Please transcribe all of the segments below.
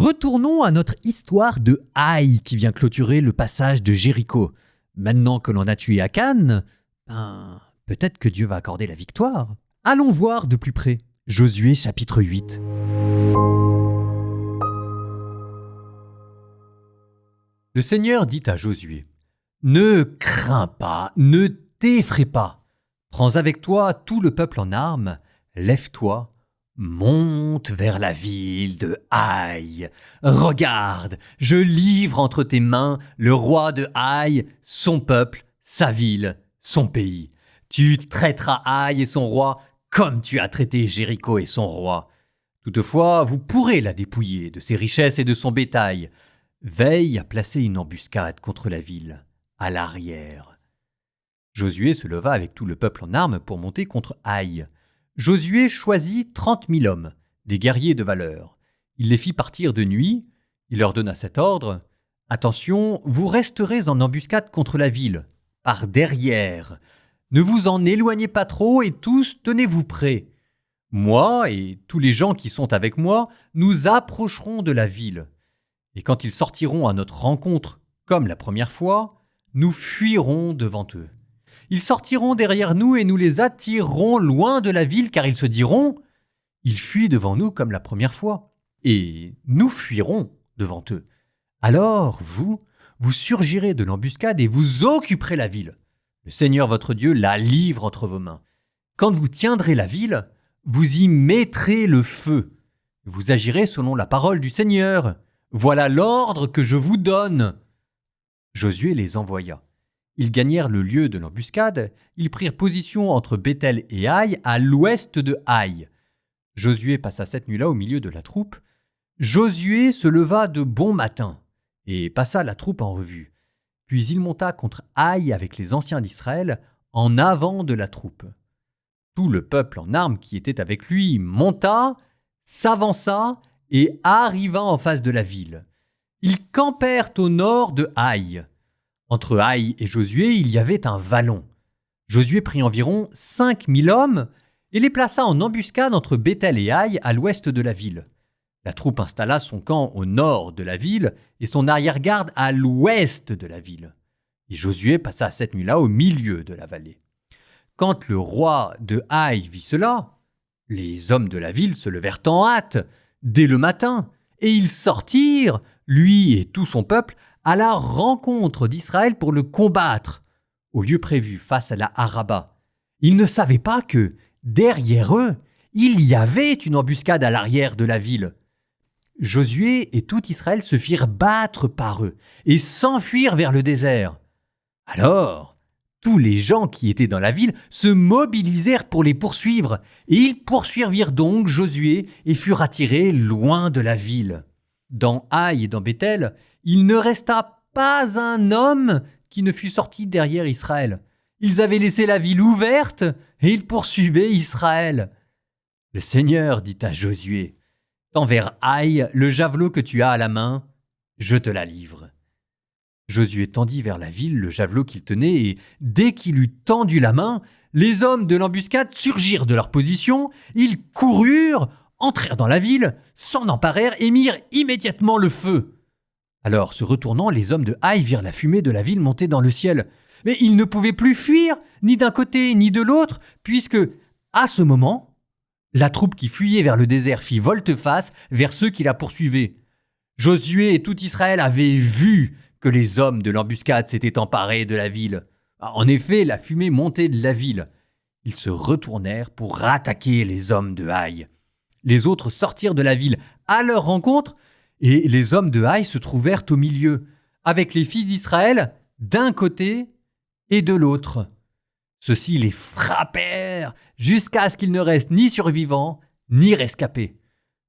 Retournons à notre histoire de Aïe qui vient clôturer le passage de Jéricho. Maintenant que l'on a tué Akan, peut-être que Dieu va accorder la victoire. Allons voir de plus près. Josué chapitre 8. Le Seigneur dit à Josué : « Ne crains pas, ne t'effraie pas. Prends avec toi tout le peuple en armes, lève-toi, monte vers la ville de Aïe. Regarde, je livre entre tes mains le roi de Aïe, son peuple, sa ville, son pays. Tu traiteras Aïe et son roi comme tu as traité Jéricho et son roi. Toutefois, vous pourrez la dépouiller de ses richesses et de son bétail. Veille à placer une embuscade contre la ville, à l'arrière. » Josué se leva avec tout le peuple en armes pour monter contre Aïe. Josué choisit 30 000 hommes, des guerriers de valeur. Il les fit partir de nuit. Il leur donna cet ordre : « Attention, vous resterez en embuscade contre la ville, par derrière. Ne vous en éloignez pas trop et tous tenez-vous prêts. Moi et tous les gens qui sont avec moi, nous approcherons de la ville. Et quand ils sortiront à notre rencontre, comme la première fois, nous fuirons devant eux. Ils sortiront derrière nous et nous les attirerons loin de la ville car ils se diront : ils fuient devant nous comme la première fois. Et nous fuirons devant eux. Alors vous surgirez de l'embuscade et vous occuperez la ville. Le Seigneur votre Dieu la livre entre vos mains. Quand vous tiendrez la ville, vous y mettrez le feu. Vous agirez selon la parole du Seigneur. Voilà l'ordre que je vous donne. » Josué les envoya. Ils gagnèrent le lieu de l'embuscade. Ils prirent position entre Béthel et Aïe, à l'ouest de Aïe. Josué passa cette nuit-là au milieu de la troupe. Josué se leva de bon matin et passa la troupe en revue. Puis il monta contre Aïe avec les anciens d'Israël, en avant de la troupe. Tout le peuple en armes qui était avec lui monta, s'avança et arriva en face de la ville. Ils campèrent au nord de Aïe. Entre Aïe et Josué, il y avait un vallon. Josué prit environ 5 000 hommes et les plaça en embuscade entre Béthel et Aïe à l'ouest de la ville. La troupe installa son camp au nord de la ville et son arrière-garde à l'ouest de la ville. Et Josué passa cette nuit-là au milieu de la vallée. Quand le roi de Aïe vit cela, les hommes de la ville se levèrent en hâte dès le matin, et ils sortirent, lui et tout son peuple, à la rencontre d'Israël pour le combattre, au lieu prévu face à la Araba. Ils ne savaient pas que, derrière eux, il y avait une embuscade à l'arrière de la ville. Josué et tout Israël se firent battre par eux et s'enfuirent vers le désert. Alors, tous les gens qui étaient dans la ville se mobilisèrent pour les poursuivre, et ils poursuivirent donc Josué et furent attirés loin de la ville. Dans Aïe et dans Béthel, il ne resta pas un homme qui ne fût sorti derrière Israël. Ils avaient laissé la ville ouverte et ils poursuivaient Israël. Le Seigneur dit à Josué : « Tends vers Aïe le javelot que tu as à la main, je te la livre. » Josué tendit vers la ville le javelot qu'il tenait et, dès qu'il eut tendu la main, les hommes de l'embuscade surgirent de leur position, ils coururent, entrèrent dans la ville, s'en emparèrent et mirent immédiatement le feu. Alors, se retournant, les hommes de Aïe virent la fumée de la ville monter dans le ciel. Mais ils ne pouvaient plus fuir, ni d'un côté ni de l'autre, puisque, à ce moment, la troupe qui fuyait vers le désert fit volte-face vers ceux qui la poursuivaient. Josué et tout Israël avaient vu que les hommes de l'embuscade s'étaient emparés de la ville. En effet, la fumée montait de la ville. Ils se retournèrent pour attaquer les hommes de Aïe. Les autres sortirent de la ville à leur rencontre, et les hommes de Aïe se trouvèrent au milieu, avec les fils d'Israël d'un côté et de l'autre. Ceux-ci les frappèrent jusqu'à ce qu'il ne reste ni survivants ni rescapés.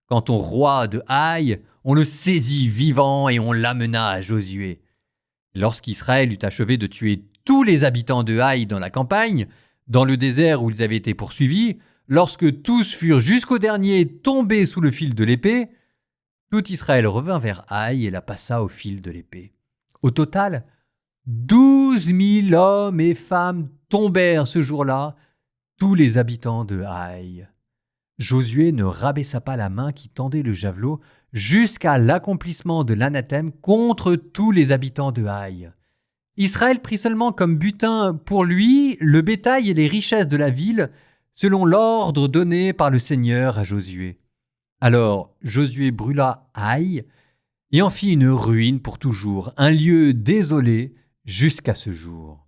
Quant au roi de Aïe, on le saisit vivant et on l'amena à Josué. Lorsqu'Israël eut achevé de tuer tous les habitants de Aïe dans la campagne, dans le désert où ils avaient été poursuivis, lorsque tous furent jusqu'au dernier tombés sous le fil de l'épée, tout Israël revint vers Aïe et la passa au fil de l'épée. Au total, 12 000 hommes et femmes tombèrent ce jour-là, tous les habitants de Aïe. Josué ne rabaissa pas la main qui tendait le javelot jusqu'à l'accomplissement de l'anathème contre tous les habitants de Haï. Israël prit seulement comme butin pour lui le bétail et les richesses de la ville, selon l'ordre donné par le Seigneur à Josué. Alors Josué brûla Haï et en fit une ruine pour toujours, un lieu désolé jusqu'à ce jour.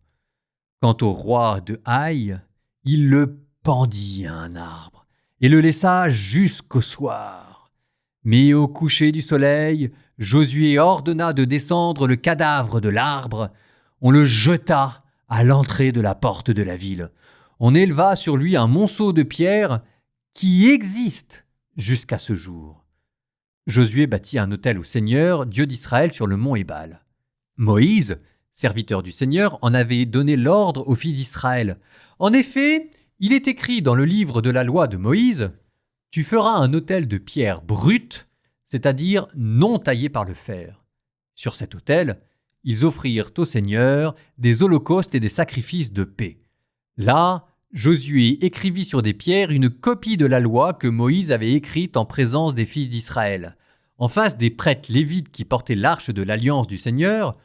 Quant au roi de Haï, il le pendit à un arbre et le laissa jusqu'au soir. Mais au coucher du soleil, Josué ordonna de descendre le cadavre de l'arbre. On le jeta à l'entrée de la porte de la ville. On éleva sur lui un monceau de pierres qui existe jusqu'à ce jour. Josué bâtit un autel au Seigneur, Dieu d'Israël, sur le mont Ébal. Moïse, serviteur du Seigneur, en avait donné l'ordre aux fils d'Israël. En effet, il est écrit dans le livre de la loi de Moïse « Tu feras un autel de pierre brute, c'est-à-dire non taillé par le fer. » Sur cet autel, ils offrirent au Seigneur des holocaustes et des sacrifices de paix. Là, Josué écrivit sur des pierres une copie de la loi que Moïse avait écrite en présence des fils d'Israël. En face des prêtres lévites qui portaient l'arche de l'alliance du Seigneur,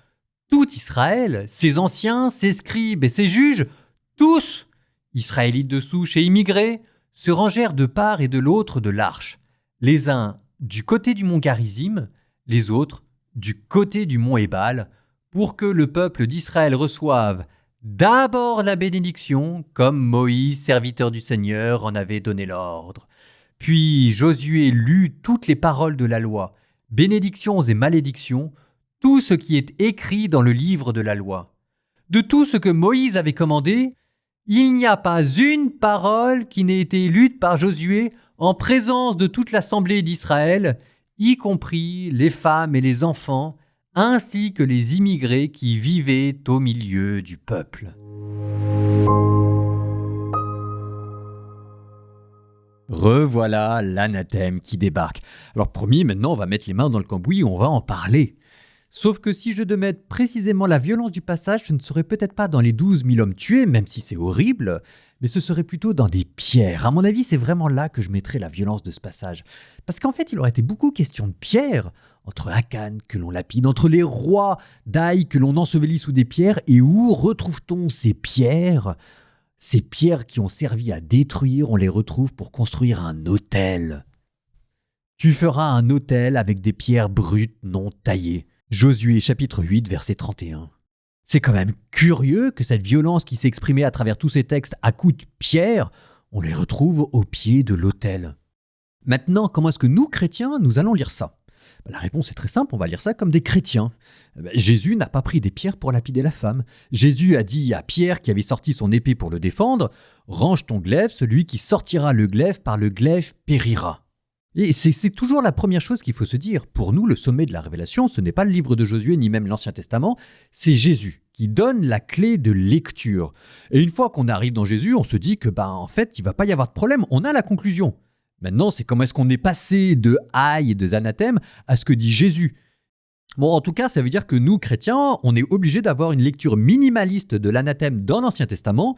tout Israël, ses anciens, ses scribes et ses juges, tous, Israélites de souche et immigrés, se rangèrent de part et de l'autre de l'arche, les uns du côté du mont Garizim, les autres du côté du mont Ébal, pour que le peuple d'Israël reçoive d'abord la bénédiction, comme Moïse, serviteur du Seigneur, en avait donné l'ordre. Puis Josué lut toutes les paroles de la loi, bénédictions et malédictions, tout ce qui est écrit dans le livre de la loi. De tout ce que Moïse avait commandé, il n'y a pas une parole qui n'ait été lue par Josué en présence de toute l'assemblée d'Israël, y compris les femmes et les enfants, ainsi que les immigrés qui vivaient au milieu du peuple. Revoilà l'anathème qui débarque. Alors promis, maintenant on va mettre les mains dans le cambouis et on va en parler. Sauf que si je devais mettre précisément la violence du passage, ce ne serait peut-être pas dans les 12 000 hommes tués, même si c'est horrible, mais ce serait plutôt dans des pierres. À mon avis, c'est vraiment là que je mettrais la violence de ce passage. Parce qu'en fait, il aurait été beaucoup question de pierres, entre Akan que l'on lapide, entre les rois d'Aï que l'on ensevelit sous des pierres, et où retrouve-t-on ces pierres ? Ces pierres qui ont servi à détruire, on les retrouve pour construire un autel. Tu feras un autel avec des pierres brutes non taillées. Josué chapitre 8 verset 31. C'est quand même curieux que cette violence qui s'est exprimée à travers tous ces textes à coups de pierre, on les retrouve au pied de l'autel. Maintenant, comment est-ce que nous, chrétiens, nous allons lire ça ? La réponse est très simple, on va lire ça comme des chrétiens. Jésus n'a pas pris des pierres pour lapider la femme. Jésus a dit à Pierre qui avait sorti son épée pour le défendre « Range ton glaive, celui qui sortira le glaive par le glaive périra ». Et c'est toujours la première chose qu'il faut se dire. Pour nous, le sommet de la révélation, ce n'est pas le livre de Josué ni même l'Ancien Testament, c'est Jésus qui donne la clé de lecture. Et une fois qu'on arrive dans Jésus, on se dit que en fait, il ne va pas y avoir de problème, on a la conclusion. Maintenant, c'est comment est-ce qu'on est passé de Haï et des anathèmes à ce que dit Jésus. Bon, en tout cas, ça veut dire que nous, chrétiens, on est obligés d'avoir une lecture minimaliste de l'anathème dans l'Ancien Testament,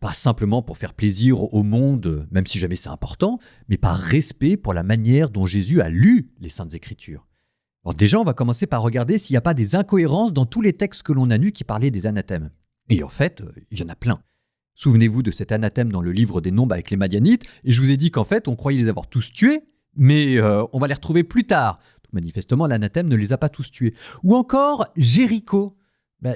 pas simplement pour faire plaisir au monde, même si jamais c'est important, mais par respect pour la manière dont Jésus a lu les Saintes Écritures. Alors déjà, on va commencer par regarder s'il n'y a pas des incohérences dans tous les textes que l'on a lus qui parlaient des anathèmes. Et en fait, il y en a plein. Souvenez-vous de cet anathème dans le livre des Nombres avec les Madianites, et je vous ai dit qu'en fait, on croyait les avoir tous tués, mais on va les retrouver plus tard. Donc, manifestement, l'anathème ne les a pas tous tués. Ou encore Jéricho.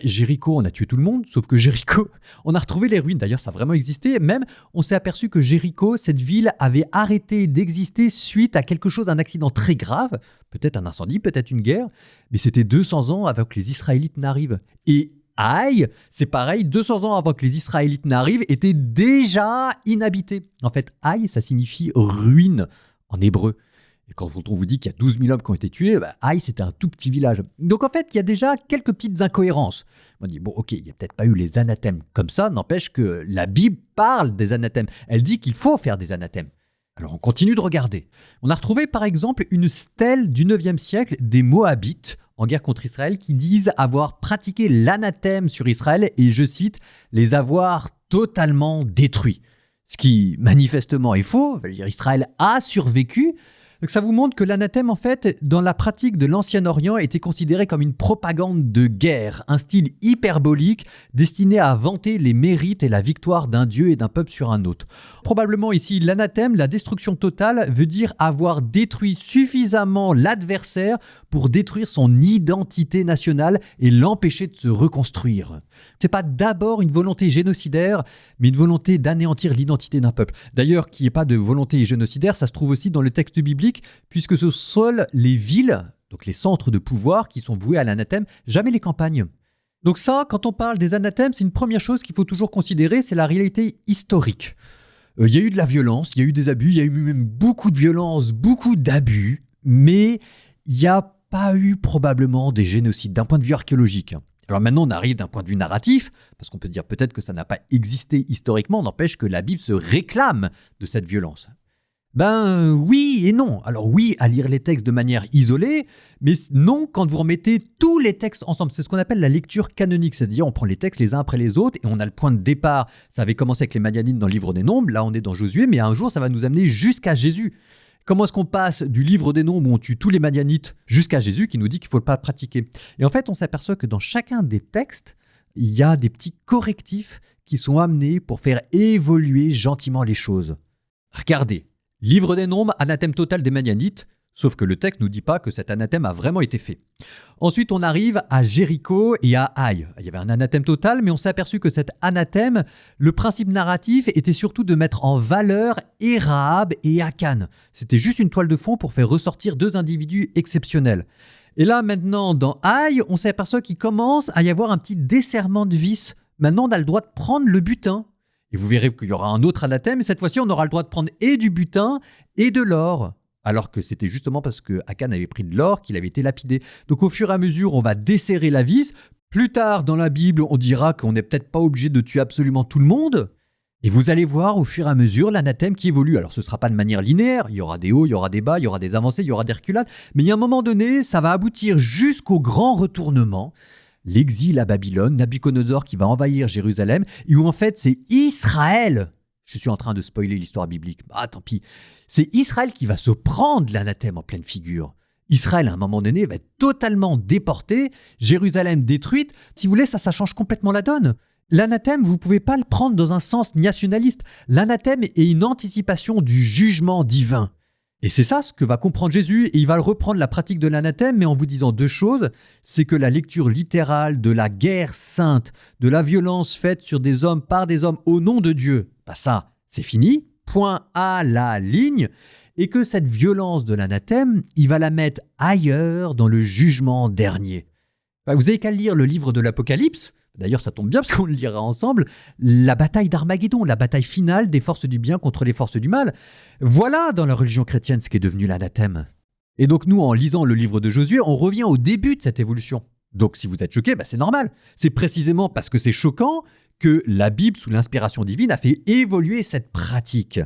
Jéricho, on a tué tout le monde, sauf que Jéricho, on a retrouvé les ruines. D'ailleurs, ça a vraiment existé. Même, on s'est aperçu que Jéricho, cette ville, avait arrêté d'exister suite à quelque chose, un accident très grave. Peut-être un incendie, peut-être une guerre. Mais c'était 200 ans avant que les Israélites n'arrivent. Et Haï, c'est pareil, 200 ans avant que les Israélites n'arrivent, était déjà inhabité. En fait, Haï, ça signifie ruine en hébreu. Et quand on vous dit qu'il y a 12 000 hommes qui ont été tués, Haï, c'était un tout petit village. Donc en fait, il y a déjà quelques petites incohérences. On dit, bon, ok, il n'y a peut-être pas eu les anathèmes comme ça, n'empêche que la Bible parle des anathèmes. Elle dit qu'il faut faire des anathèmes. Alors on continue de regarder. On a retrouvé par exemple une stèle du 9e siècle des Moabites en guerre contre Israël qui disent avoir pratiqué l'anathème sur Israël et, je cite, les avoir totalement détruits. Ce qui manifestement est faux. Israël a survécu, Donc ça vous montre que l'anathème, en fait, dans la pratique de l'Ancien Orient, était considéré comme une propagande de guerre, un style hyperbolique destiné à vanter les mérites et la victoire d'un dieu et d'un peuple sur un autre. Probablement ici, l'anathème, la destruction totale, veut dire avoir détruit suffisamment l'adversaire pour détruire son identité nationale et l'empêcher de se reconstruire. C'est pas d'abord une volonté génocidaire, mais une volonté d'anéantir l'identité d'un peuple. D'ailleurs, qu'il n'y ait pas de volonté génocidaire, ça se trouve aussi dans le texte biblique, puisque ce sont seules les villes, donc les centres de pouvoir, qui sont voués à l'anathème, jamais les campagnes. Donc ça, quand on parle des anathèmes, c'est une première chose qu'il faut toujours considérer, c'est la réalité historique. Il y a eu de la violence, il y a eu des abus, il y a eu même beaucoup de violence, beaucoup d'abus, mais il n'y a pas eu probablement des génocides d'un point de vue archéologique. Alors maintenant, on arrive d'un point de vue narratif, parce qu'on peut dire peut-être que ça n'a pas existé historiquement, n'empêche que la Bible se réclame de cette violence. Oui et non. Alors oui, à lire les textes de manière isolée, mais non quand vous remettez tous les textes ensemble. C'est ce qu'on appelle la lecture canonique, c'est-à-dire on prend les textes les uns après les autres et on a le point de départ. Ça avait commencé avec les Madianites dans le livre des Nombres, là on est dans Josué, mais un jour ça va nous amener jusqu'à Jésus. Comment est-ce qu'on passe du livre des Nombres où on tue tous les Madianites jusqu'à Jésus qui nous dit qu'il ne faut pas pratiquer? Et en fait, on s'aperçoit que dans chacun des textes, il y a des petits correctifs qui sont amenés pour faire évoluer gentiment les choses. Regardez, livre des Nombres, anathème total des Madianites, sauf que le texte ne nous dit pas que cet anathème a vraiment été fait. Ensuite, on arrive à Jéricho et à Haï. Il y avait un anathème total, mais on s'est aperçu que cet anathème, le principe narratif était surtout de mettre en valeur Rahab et Akan. C'était juste une toile de fond pour faire ressortir deux individus exceptionnels. Et là, maintenant, dans Haï, on s'aperçoit qu'il commence à y avoir un petit desserrement de vis. Maintenant, on a le droit de prendre le butin. Et vous verrez qu'il y aura un autre anathème, et cette fois-ci, on aura le droit de prendre et du butin et de l'or. Alors que c'était justement parce que Akan avait pris de l'or qu'il avait été lapidé. Donc au fur et à mesure, on va desserrer la vis. Plus tard dans la Bible, on dira qu'on n'est peut-être pas obligé de tuer absolument tout le monde. Et vous allez voir au fur et à mesure l'anathème qui évolue. Alors ce ne sera pas de manière linéaire, il y aura des hauts, il y aura des bas, il y aura des avancées, il y aura des reculades. Mais il y a un moment donné, ça va aboutir jusqu'au grand retournement. L'exil à Babylone, Nabuchodonosor qui va envahir Jérusalem, et où en fait c'est Israël. Je suis en train de spoiler l'histoire biblique. Tant pis. C'est Israël qui va se prendre l'anathème en pleine figure. Israël, à un moment donné, va être totalement déporté, Jérusalem détruite. Si vous voulez, ça change complètement la donne. L'anathème, vous ne pouvez pas le prendre dans un sens nationaliste. L'anathème est une anticipation du jugement divin. Et c'est ça ce que va comprendre Jésus, et il va reprendre la pratique de l'anathème, mais en vous disant deux choses. C'est que la lecture littérale de la guerre sainte, de la violence faite sur des hommes par des hommes au nom de Dieu, ça, c'est fini, point à la ligne, et que cette violence de l'anathème, il va la mettre ailleurs dans le jugement dernier. Vous avez qu'à lire le livre de l'Apocalypse, d'ailleurs ça tombe bien parce qu'on le lira ensemble, la bataille d'Armageddon, la bataille finale des forces du bien contre les forces du mal. Voilà dans la religion chrétienne ce qui est devenu l'anathème. Et donc nous, en lisant le livre de Josué, on revient au début de cette évolution. Donc si vous êtes choqué, c'est normal. C'est précisément parce que c'est choquant que la Bible, sous l'inspiration divine, a fait évoluer cette pratique.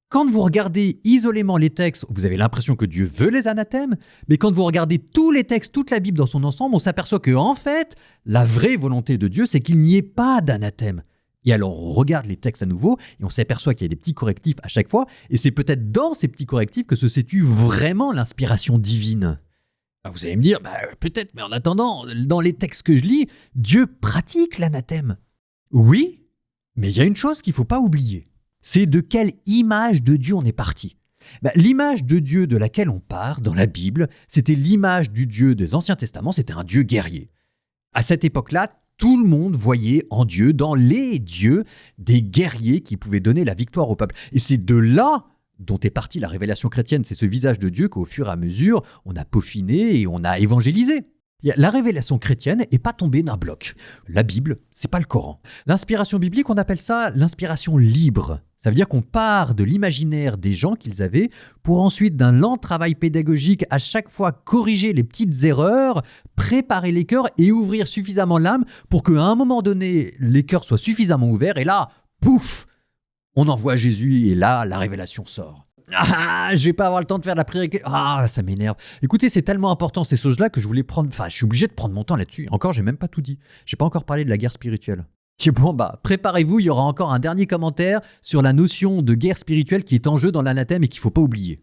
Quand vous regardez isolément les textes, vous avez l'impression que Dieu veut les anathèmes, mais quand vous regardez tous les textes, toute la Bible dans son ensemble, on s'aperçoit que en fait, la vraie volonté de Dieu, c'est qu'il n'y ait pas d'anathème. Et alors on regarde les textes à nouveau, et on s'aperçoit qu'il y a des petits correctifs à chaque fois, et c'est peut-être dans ces petits correctifs que se situe vraiment l'inspiration divine. Vous allez me dire, peut-être, mais en attendant, dans les textes que je lis, Dieu pratique l'anathème. Oui, mais il y a une chose qu'il ne faut pas oublier. C'est de quelle image de Dieu on est parti. L'image de Dieu de laquelle on part dans la Bible, c'était l'image du Dieu des Anciens Testaments, c'était un Dieu guerrier. À cette époque-là, tout le monde voyait en Dieu, dans les dieux, des guerriers qui pouvaient donner la victoire au peuple. Et c'est de là dont est partie la révélation chrétienne, c'est ce visage de Dieu qu'au fur et à mesure, on a peaufiné et on a évangélisé. La révélation chrétienne n'est pas tombée d'un bloc. La Bible, c'est pas le Coran. L'inspiration biblique, on appelle ça l'inspiration libre. Ça veut dire qu'on part de l'imaginaire des gens qu'ils avaient pour ensuite, d'un lent travail pédagogique, à chaque fois corriger les petites erreurs, préparer les cœurs et ouvrir suffisamment l'âme pour qu'à un moment donné, les cœurs soient suffisamment ouverts. Et là, pouf, on envoie Jésus et là, la révélation sort. Je vais pas avoir le temps de faire la prière. Ça m'énerve. Écoutez, c'est tellement important ces choses-là que je voulais prendre. Je suis obligé de prendre mon temps là-dessus. Encore, j'ai même pas tout dit. J'ai pas encore parlé de la guerre spirituelle. Préparez-vous, il y aura encore un dernier commentaire sur la notion de guerre spirituelle qui est en jeu dans l'anathème et qu'il faut pas oublier.